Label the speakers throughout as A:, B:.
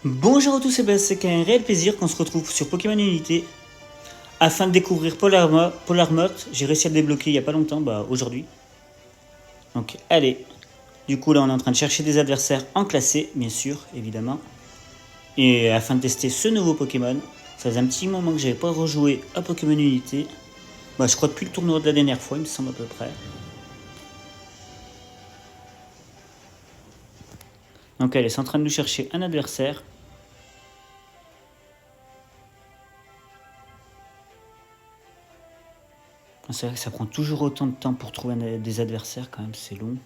A: Bonjour à tous et c'est un réel plaisir qu'on se retrouve sur Pokémon Unité afin de découvrir Polarmotte. J'ai réussi à le débloquer il y a pas longtemps, aujourd'hui. Donc allez, du coup là on est en train de chercher des adversaires en classé, bien sûr, évidemment. Et afin de tester ce nouveau Pokémon, ça faisait un petit moment que j'avais pas rejoué à Pokémon Unité. Je crois depuis le tournoi de la dernière fois, il me semble à peu près. Donc allez, c'est en train de nous chercher un adversaire. C'est vrai que ça prend toujours autant de temps pour trouver des adversaires quand même, c'est long.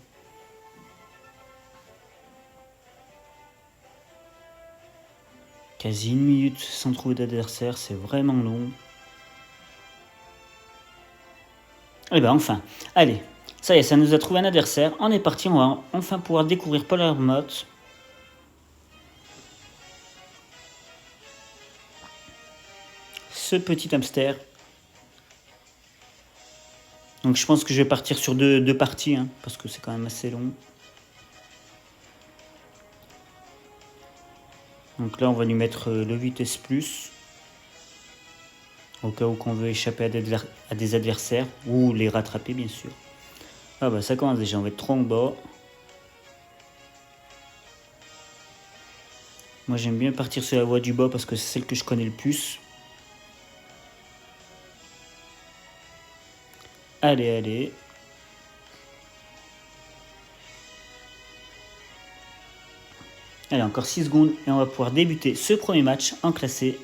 A: Quasi une minute sans trouver d'adversaire, c'est vraiment long. Et enfin, allez, ça y est, ça nous a trouvé un adversaire. On est parti, on va enfin pouvoir découvrir Polarmotte. Ce petit hamster. Donc je pense que je vais partir sur deux parties, parce que c'est quand même assez long. Donc là, on va lui mettre le vitesse plus. Au cas où qu'on veut échapper à des adversaires, ou les rattraper, bien sûr. Ah ça commence déjà, on va être trop en bas. Moi, j'aime bien partir sur la voie du bas parce que c'est celle que je connais le plus. Allez, allez. Allez, encore 6 secondes et on va pouvoir débuter ce premier match en classé.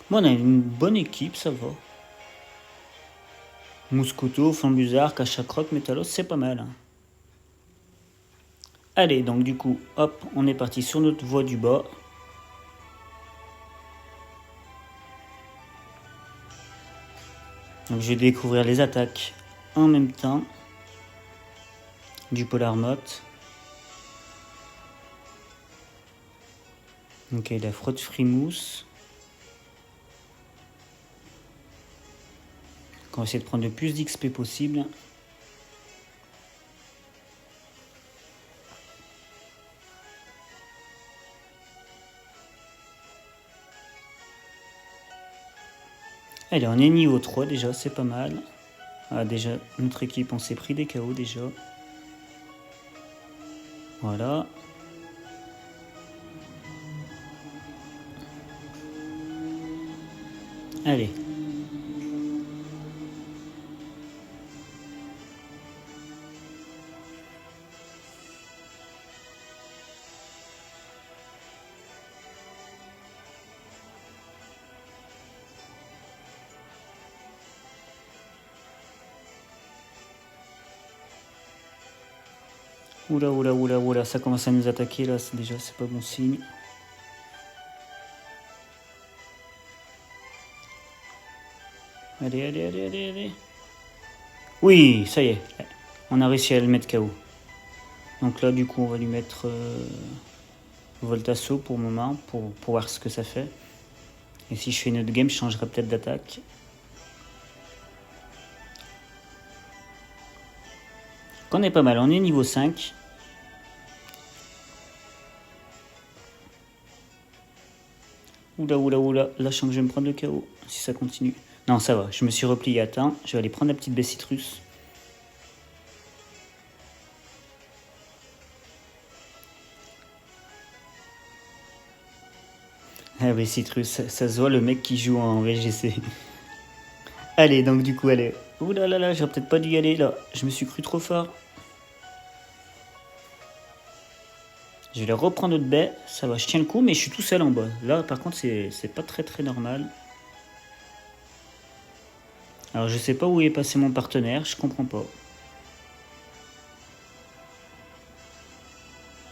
A: Bon, on a une bonne équipe, ça va. Mouscoto, Fambuzard, Cachacroc, Métalos, c'est pas mal. Allez, donc du coup, hop, on est parti sur notre voie du bas. Donc je vais découvrir les attaques en même temps du Polarmotte. Ok, la frotte frimousse. Donc on va essayer de prendre le plus d'XP possible. Allez, on est niveau 3 déjà, c'est pas mal. Ah, déjà, notre équipe, on s'est pris des KO déjà. Voilà. Allez. Oula, ça commence à nous attaquer là, déjà c'est pas bon signe. Allez. Oui, ça y est, on a réussi à le mettre KO. Donc là du coup on va lui mettre Voltasso pour le moment, pour voir ce que ça fait. Et si je fais une autre game, je changerai peut-être d'attaque. On est pas mal, on est niveau 5. Oula, là je sens que je vais me prendre le KO si ça continue. Non, ça va, je me suis replié à temps, je vais aller prendre la petite baie citrus. Ah oui, citrus, ça se voit le mec qui joue en VGC. Allez, donc du coup, allez. Là, j'aurais peut-être pas dû y aller là, je me suis cru trop fort. Je vais reprendre notre baie, ça va, je tiens le coup, mais je suis tout seul en bas. Là, par contre, c'est pas très normal. Alors, je sais pas où est passé mon partenaire, je comprends pas.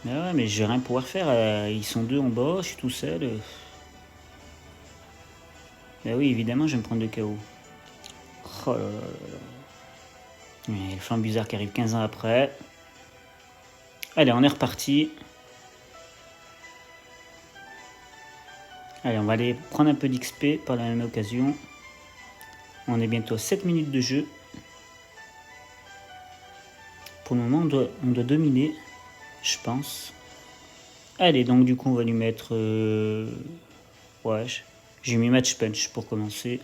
A: Ah ouais, mais je vais rien pouvoir faire, ils sont deux en bas, je suis tout seul. Bah oui, évidemment, je vais me prendre le KO. Oh là là là là. Et le Flambuzard qui arrive 15 ans après. Allez, on est reparti. Allez, on va aller prendre un peu d'XP par la même occasion. On est bientôt à 7 minutes de jeu. Pour le moment, on doit dominer, je pense. Allez, donc du coup, on va lui mettre... Ouais, j'ai mis Match Punch pour commencer.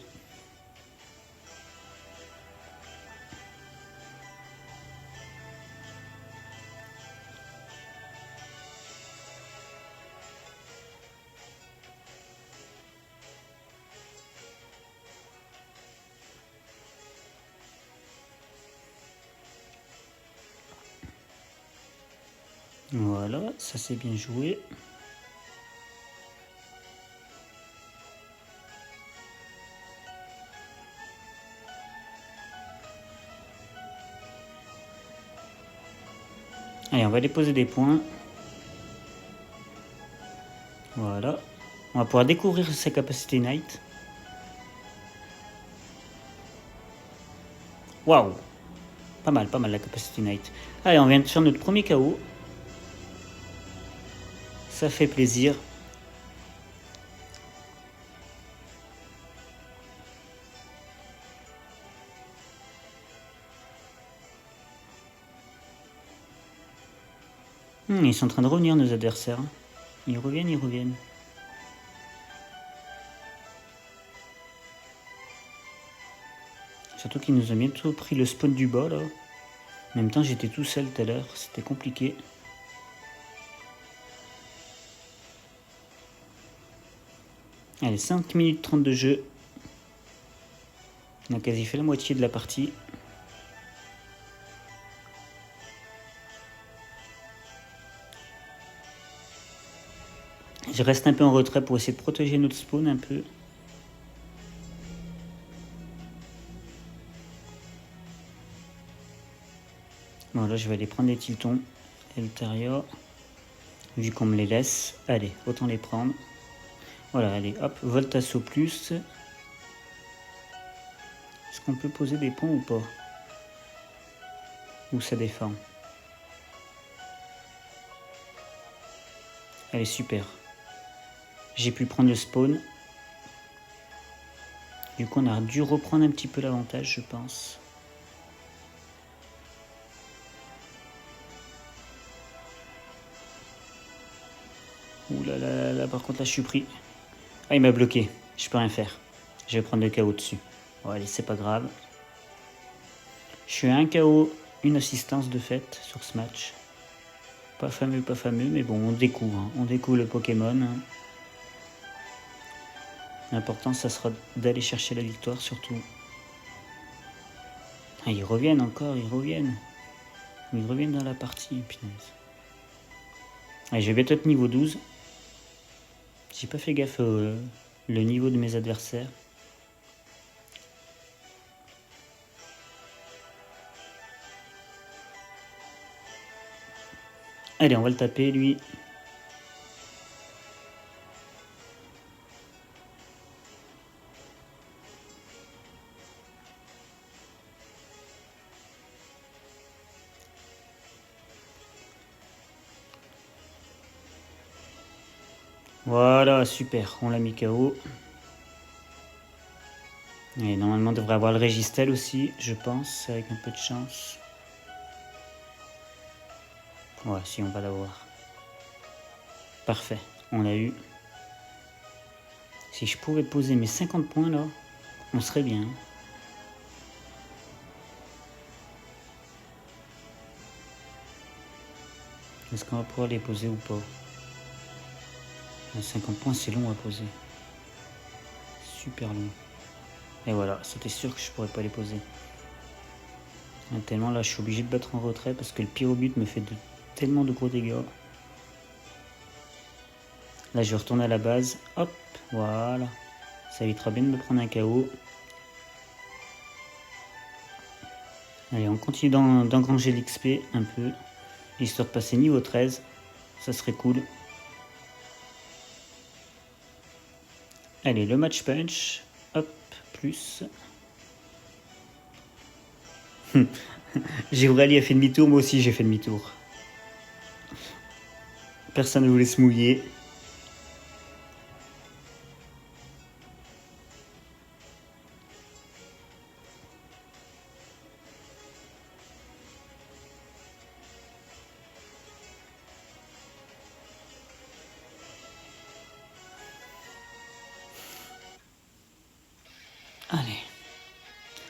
A: Voilà, ça c'est bien joué. Allez, on va déposer des points. Voilà. On va pouvoir découvrir sa capacité Night. Waouh! Pas mal la capacité Night. Allez, on vient de faire notre premier KO. Ça fait plaisir. Ils sont en train de revenir, nos adversaires. Ils reviennent, ils reviennent. Surtout qu'ils nous ont bientôt pris le spawn du bas, là. En même temps, j'étais tout seul tout à l'heure. C'était compliqué. Allez, 5 minutes 30 de jeu. On a quasi fait la moitié de la partie. Je reste un peu en retrait pour essayer de protéger notre spawn un peu. Bon, là, je vais aller prendre les Tiltons et le Taria. Vu qu'on me les laisse. Allez, autant les prendre. Voilà, allez, hop, Voltasso plus. Est-ce qu'on peut poser des ponts ou pas? Ou ça défend? Allez, super. J'ai pu prendre le spawn. Du coup, on a dû reprendre un petit peu l'avantage, je pense. Ouh là là là, par contre, là, je suis pris. Ah, il m'a bloqué. Je peux rien faire. Je vais prendre le KO dessus. Bon, allez, c'est pas grave. Je suis à un KO, une assistance de fait sur ce match. Pas fameux, mais bon, on découvre. Hein. On découvre le Pokémon. Hein. L'important, ça sera d'aller chercher la victoire, surtout. Ah, ils reviennent encore, ils reviennent. Ils reviennent dans la partie, punaise. Allez, je vais bientôt être niveau 12. J'ai pas fait gaffe au le niveau de mes adversaires. Allez, on va le taper, lui. Voilà, super, on l'a mis KO. Et normalement, on devrait avoir le Régistel aussi, je pense, avec un peu de chance. Ouais, si, on va l'avoir. Parfait, on l'a eu. Si je pouvais poser mes 50 points, là, on serait bien. Est-ce qu'on va pouvoir les poser ou pas? 50 points, c'est long à poser. Super long. Et voilà, c'était sûr que je pourrais pas les poser. Tellement là, je suis obligé de battre en retrait parce que le pyrobut me fait tellement de gros dégâts. Là, je vais retourner à la base. Hop, voilà. Ça évitera bien de me prendre un KO. Allez, on continue d'engranger l'XP un peu. Histoire de passer niveau 13. Ça serait cool. Allez, le match punch. Hop, plus. Givrali a fait demi-tour, moi aussi j'ai fait demi-tour. Personne ne voulait se mouiller. Allez.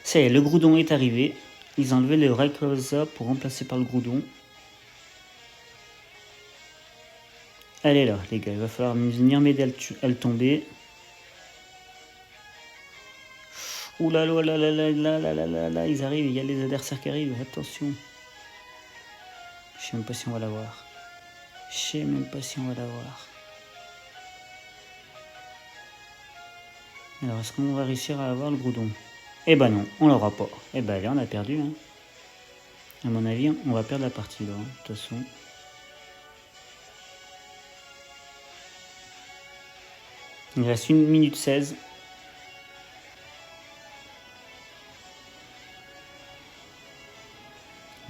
A: Ça y est, le Groudon est arrivé. Ils ont enlevé le Rayquaza pour remplacer par le Groudon. Elle est là, les gars. Il va falloir venir m'aider à le tomber. Ouh là là là là là là là là là là, ils arrivent. Il y a les adversaires qui arrivent. Attention. Je sais même pas si on va l'avoir. Je sais même pas si on va l'avoir. Alors, est-ce qu'on va réussir à avoir le Groudon? Eh ben non, on l'aura pas. Eh ben là, on a perdu. Hein. À mon avis, on va perdre la partie là. De toute façon. Il reste 1 minute 16.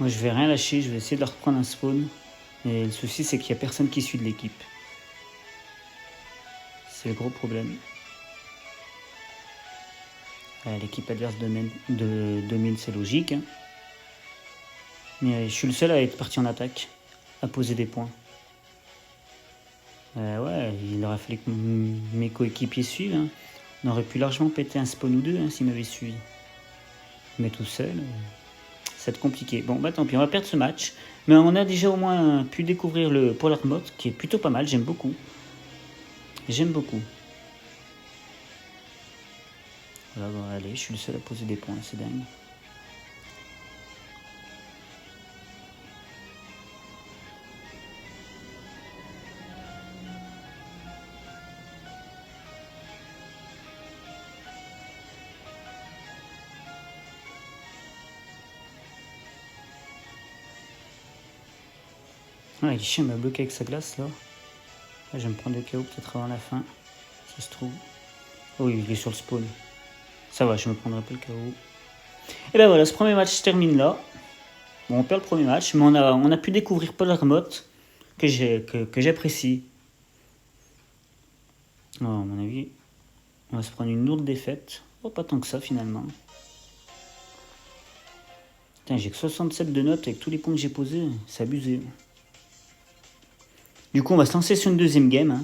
A: Moi, je vais rien lâcher. Je vais essayer de leur reprendre un spawn. Et le souci, c'est qu'il n'y a personne qui suit de l'équipe. C'est le gros problème. L'équipe adverse domine, c'est logique. Hein. Mais je suis le seul à être parti en attaque, à poser des points. Ouais, il aurait fallu que mes coéquipiers suivent. Hein. On aurait pu largement péter un spawn ou deux hein, s'ils m'avaient suivi. Mais tout seul, ça va être compliqué. Bon, bah tant pis, on va perdre ce match. Mais on a déjà au moins pu découvrir le Polar Mode, qui est plutôt pas mal, j'aime beaucoup. J'aime beaucoup. Voilà, bon, allez, je suis le seul à poser des points, c'est dingue. Ouais, Guichet m'a bloqué avec sa glace là. Là, je vais me prendre le KO peut-être avant la fin. Ça se trouve. Oh oui, il est sur le spawn. Ça va, je me prendrai pas le KO. Et ben voilà, ce premier match se termine là. Bon, on perd le premier match, mais on a pu découvrir Polar Mode que j'apprécie. Oh, à mon avis, on va se prendre une lourde défaite. Oh, pas tant que ça finalement. Putain, j'ai que 67 de notes avec tous les points que j'ai posés. C'est abusé. Du coup, on va se lancer sur une deuxième game. Hein.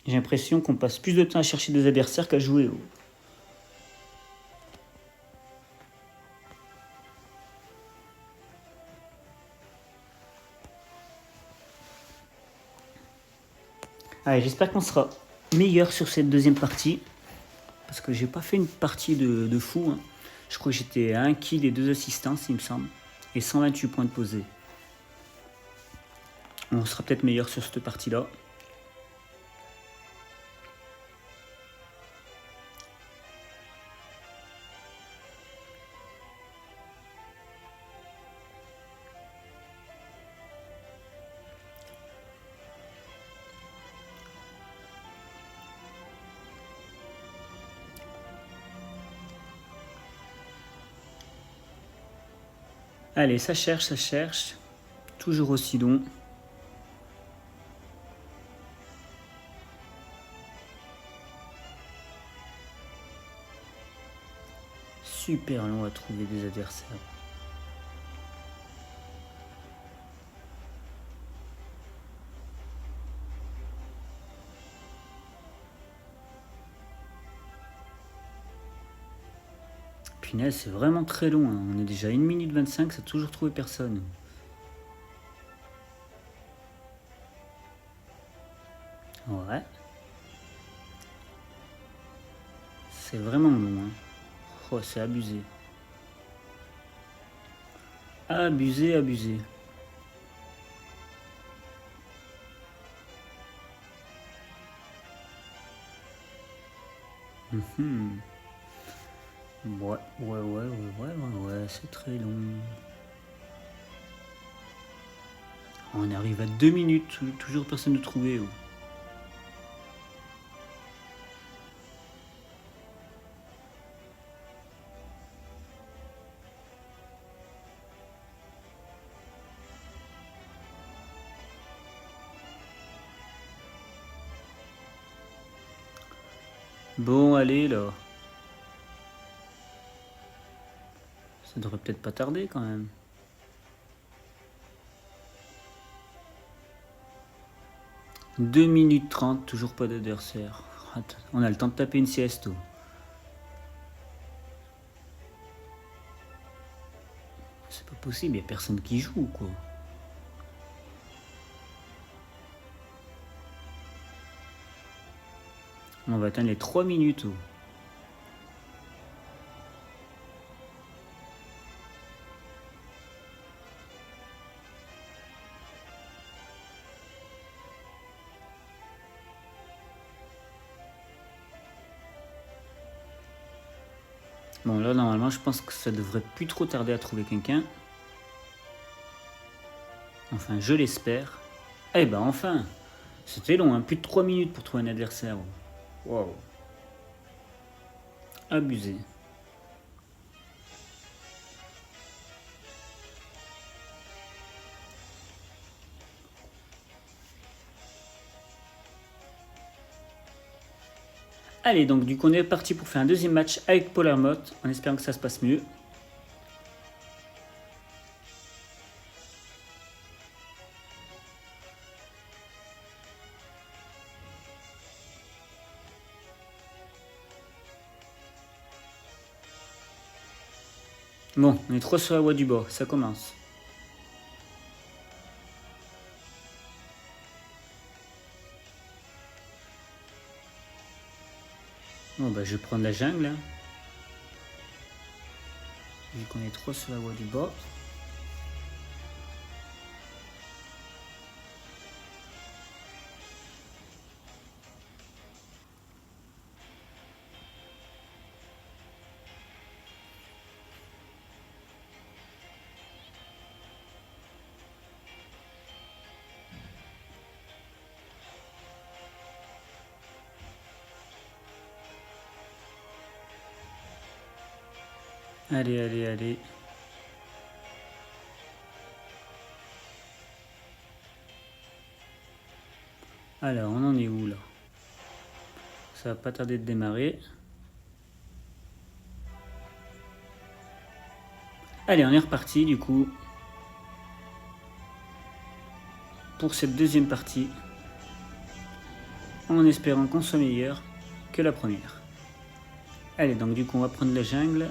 A: J'ai l'impression qu'on passe plus de temps à chercher des adversaires qu'à jouer. Allez, j'espère qu'on sera meilleur sur cette deuxième partie. Parce que j'ai pas fait une partie de fou. Hein. Je crois que j'étais à 1 kill et 2 assistances, il me semble. Et 128 points de posés. On sera peut-être meilleur sur cette partie-là. Allez, ça cherche, ça cherche. Toujours aussi long. Super long à trouver des adversaires. Punaise, c'est vraiment très long. Hein. On est déjà à 1 minute 25, ça a toujours trouvé personne. Ouais. C'est vraiment long. Hein. Oh, c'est abusé. Abusé, abusé. Ouais, c'est très long. On arrive à 2 minutes, toujours personne ne trouvait. Oh. Bon, allez, là. Ça devrait peut-être pas tarder, quand même. « 2 minutes 30, toujours pas d'adversaire. On a le temps de taper une sieste. C'est pas possible, y a personne qui joue, quoi. On va atteindre les 3 minutes. Bon, là, normalement, je pense que ça devrait plus trop tarder à trouver quelqu'un. Enfin, je l'espère. Eh ben, enfin! C'était long, hein, plus de 3 minutes pour trouver un adversaire. Wow. Abusé. Allez, donc du coup, on est parti pour faire un deuxième match avec Polar Motte, en espérant que ça se passe mieux. Bon, on est trop sur la voie du bas, ça commence. Bon, bah, je vais prendre la jungle. Hein. Vu qu'on est trop sur la voie du bas. Allez, allez, allez. Alors, on en est où là? Ça va pas tarder de démarrer. Allez, on est reparti du coup. Pour cette deuxième partie. En espérant qu'on soit meilleur que la première. Allez, donc du coup, on va prendre la jungle.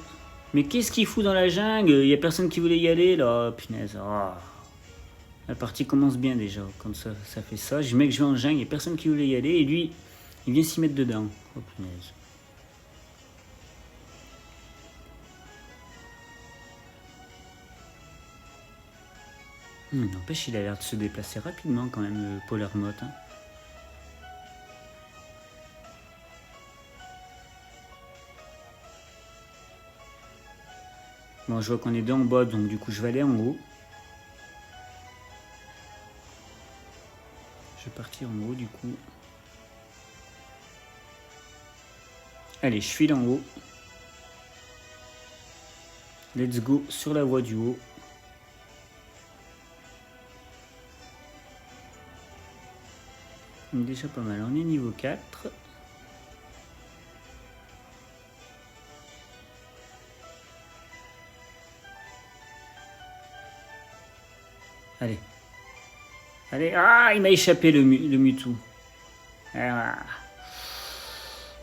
A: Mais qu'est-ce qu'il fout dans la jungle? Il n'y a personne qui voulait y aller là. Punaise. Oh. La partie commence bien déjà. Quand ça fait ça. Je mets que je vais en jungle. Il n'y a personne qui voulait y aller. Et lui, il vient s'y mettre dedans. Oh punaise. N'empêche, il a l'air de se déplacer rapidement quand même, le Polar Motte. Hein. Bon, je vois qu'on est deux en bas, donc du coup, je vais aller en haut. Je vais partir en haut, du coup. Allez, je file en haut. Let's go sur la voie du haut. Donc déjà pas mal, on est niveau 4. Allez. Allez, ah, il m'a échappé le Mewtwo. Ah.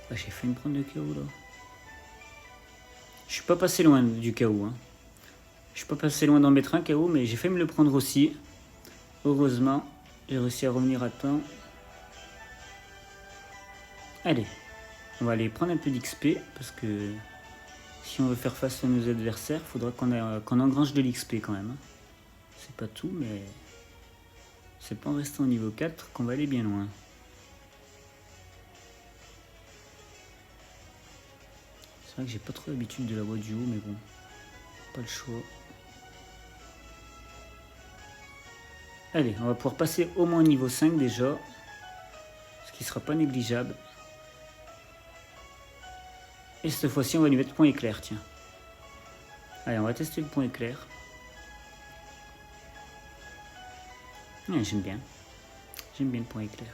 A: Bah, j'ai failli me prendre le KO là. Je suis pas passé loin du KO. Hein. Je suis pas passé loin d'en mettre un KO, mais j'ai failli me le prendre aussi. Heureusement, j'ai réussi à revenir à temps. Allez, on va aller prendre un peu d'XP, parce que si on veut faire face à nos adversaires, il faudra qu'on engrange de l'XP quand même. C'est pas tout, mais c'est pas en restant au niveau 4 qu'on va aller bien loin. C'est vrai que j'ai pas trop l'habitude de la voie du haut, mais bon, pas le choix. Allez, on va pouvoir passer au moins au niveau 5 déjà, ce qui sera pas négligeable. Et cette fois-ci, on va lui mettre point éclair, tiens. Allez, on va tester le point éclair. Ouais, j'aime bien. J'aime bien le point éclair.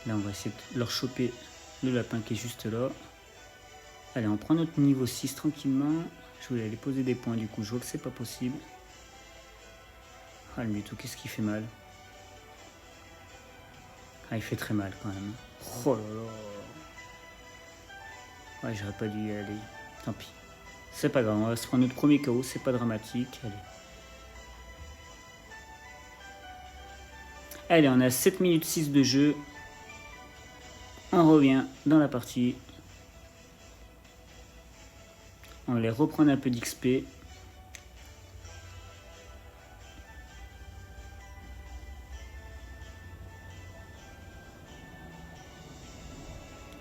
A: Là, on va essayer de leur choper le lapin qui est juste là. Allez, on prend notre niveau 6 tranquillement. Je voulais aller poser des points, du coup, je vois que c'est pas possible. Ah, le Mewtwo, qu'est-ce qui fait mal? Ah, il fait très mal quand même. Oh là là. Ouais, j'aurais pas dû y aller. Tant pis. C'est pas grave, on va se prendre notre premier KO, c'est pas dramatique. Allez. Allez, on a 7 minutes 6 de jeu. On revient dans la partie. On va aller reprendre un peu d'XP.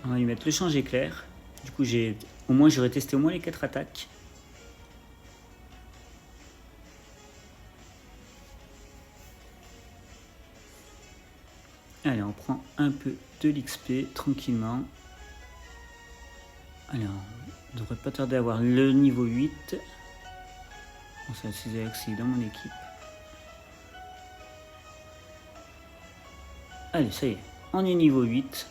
A: On va lui mettre le change éclair. Du coup, au moins j'aurais testé au moins les 4 attaques. Allez, on prend un peu de l'XP tranquillement. Allez, on devrait pas tarder à avoir le niveau 8. Bon, ça c'est dans mon équipe. Allez, ça y est, on est niveau 8.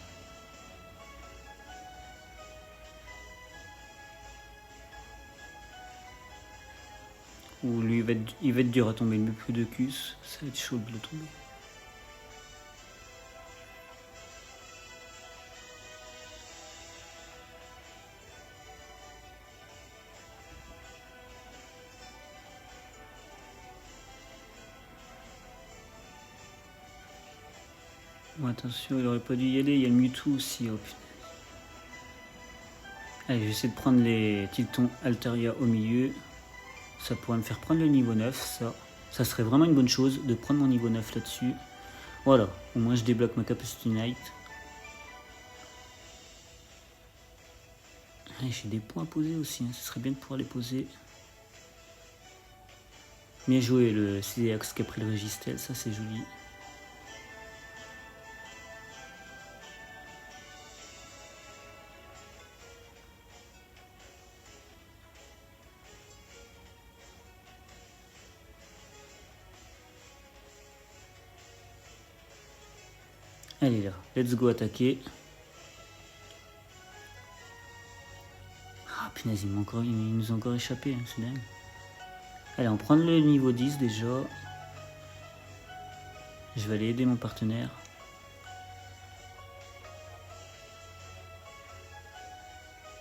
A: Ou lui, il va être dur à tomber, mais plus de Cus, ça va être chaud de le tomber. Bon, attention, il aurait pas dû y aller, il y a le Mewtwo aussi. Oh, allez, je vais essayer de prendre les Tilton Altaria au milieu. Ça pourrait me faire prendre le niveau 9, ça. Ça serait vraiment une bonne chose de prendre mon niveau 9 là-dessus. Voilà, au moins je débloque ma Capacity Night. J'ai des points à poser aussi, hein. Ce serait bien de pouvoir les poser. Bien joué le CDX qui a pris le Registel, ça c'est joli. Allez là, let's go attaquer. Ah punaise, il nous a encore échappé, hein, c'est dingue. Allez, on prend le niveau 10 déjà. Je vais aller aider mon partenaire.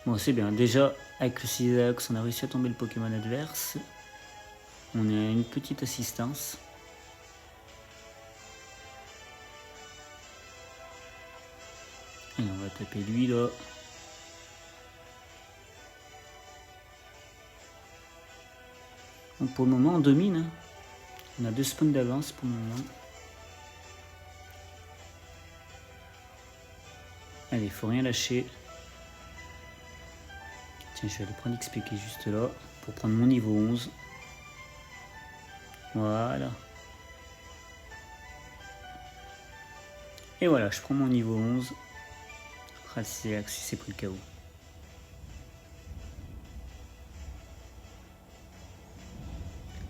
A: Bon, c'est bien. Déjà, avec le Cisax, on a réussi à tomber le Pokémon adverse. On a une petite assistance. Et on va taper lui là. Donc pour le moment, on domine. Hein. On a 2 spawns d'avance pour le moment. Allez, il faut rien lâcher. Tiens, je vais aller prendre XP qui est juste là pour prendre mon niveau 11. Voilà. Et voilà, je prends mon niveau 11. Ah, c'est pris le KO.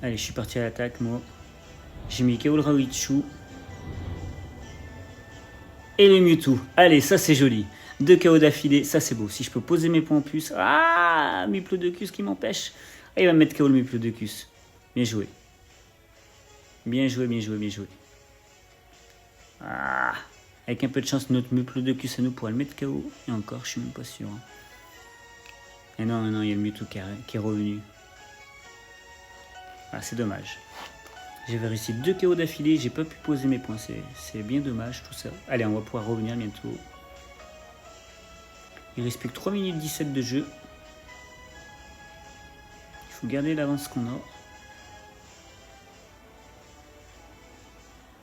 A: Allez, je suis parti à l'attaque, moi. J'ai mis KO le Raichu. Et le Mewtwo. Allez, ça c'est joli. 2 KO d'affilée, ça c'est beau. Si je peux poser mes points en plus. Ah, Miplodocus qui m'empêche. Ah, il va me mettre KO le Miplodocus. Bien joué. Bien joué, bien joué, bien joué. Ah, avec un peu de chance, notre Miplodocus à nous pourra le mettre KO. Et encore, je suis même pas sûr. Et non, non, il y a le Mewtwo qui est revenu. Ah, c'est dommage. J'avais réussi 2 KO d'affilée, j'ai pas pu poser mes points, c'est bien dommage tout ça. Allez, on va pouvoir revenir bientôt. Il reste plus que 3 minutes 17 de jeu. Il faut garder l'avance qu'on a.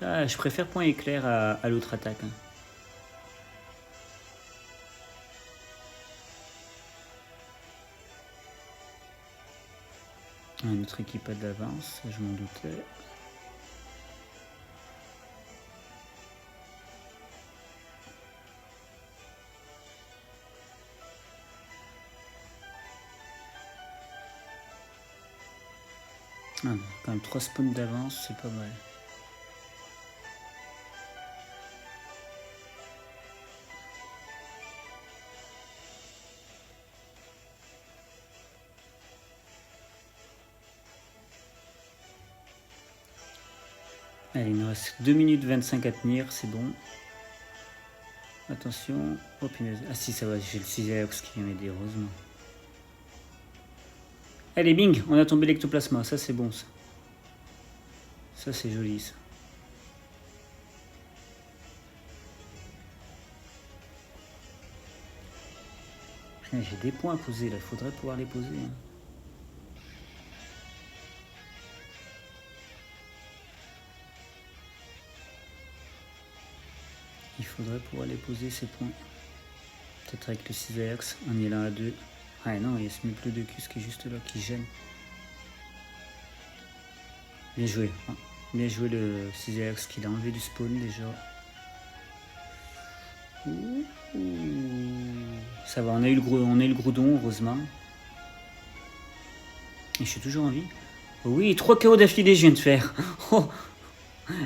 A: Ah, je préfère point éclair à l'autre attaque. Hein. Notre équipe a de l'avance, je m'en doutais. Ah, quand même 3 spawns d'avance, c'est pas mal. Allez, il nous reste 2 minutes 25 à tenir, c'est bon. Attention. Oh punaise. Ah si, ça va, j'ai le Cisaeox qui vient m'aider, heureusement. Allez, bing, on a tombé l'ectoplasma, ça c'est bon ça. Ça c'est joli ça. J'ai des points à poser là, il faudrait pouvoir les poser. Hein. Il faudrait pouvoir les poser ces points. Peut-être avec le Cisaeox, on y est là à 2. Ah non, il y a ce Muplodocus qui est juste là, qui gêne. Bien joué. Bien joué le Cisaeox qui l'a enlevé du spawn déjà. Ça va, on a eu le Groudon, heureusement. Et je suis toujours en vie. Oui, 3 KO d'affilée je viens de faire. Oh,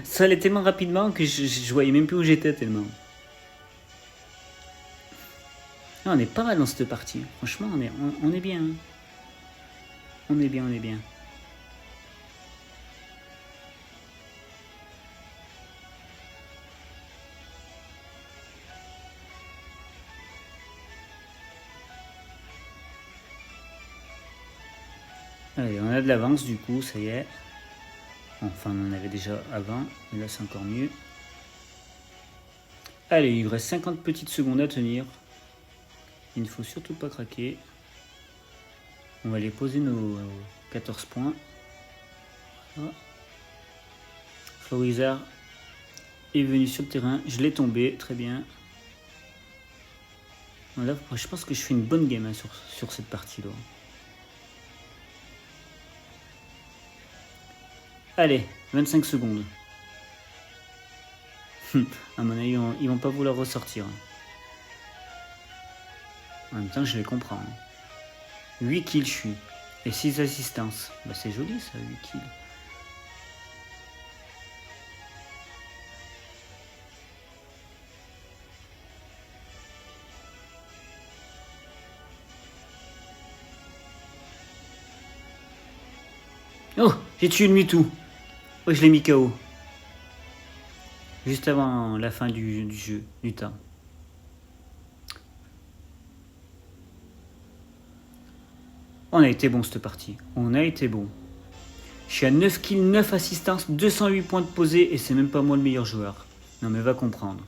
A: ça allait tellement rapidement que je voyais même plus où j'étais tellement. Non, on est pas mal dans cette partie. Franchement, on est bien. Hein. On est bien. Allez, on a de l'avance du coup, ça y est. Enfin, on en avait déjà avant, mais là c'est encore mieux. Allez, il reste 50 petites secondes à tenir. Il ne faut surtout pas craquer. On va aller poser nos 14 points. Voilà. Florizer est venu sur le terrain. Je l'ai tombé, très bien. Voilà, je pense que je fais une bonne game hein, sur cette partie-là. Allez, 25 secondes. À mon avis, ils vont pas vouloir ressortir. En même temps, je les comprends. 8 kills, je suis. Et 6 assistances. Bah, c'est joli ça, 8 kills. Oh, j'ai tué le Mewtwo. Oh, je l'ai mis KO. Juste avant la fin du jeu, du temps. On a été bon cette partie. On a été bon. Je suis à 9 kills, 9 assistances, 208 points de posée et c'est même pas moi le meilleur joueur. Non mais va comprendre.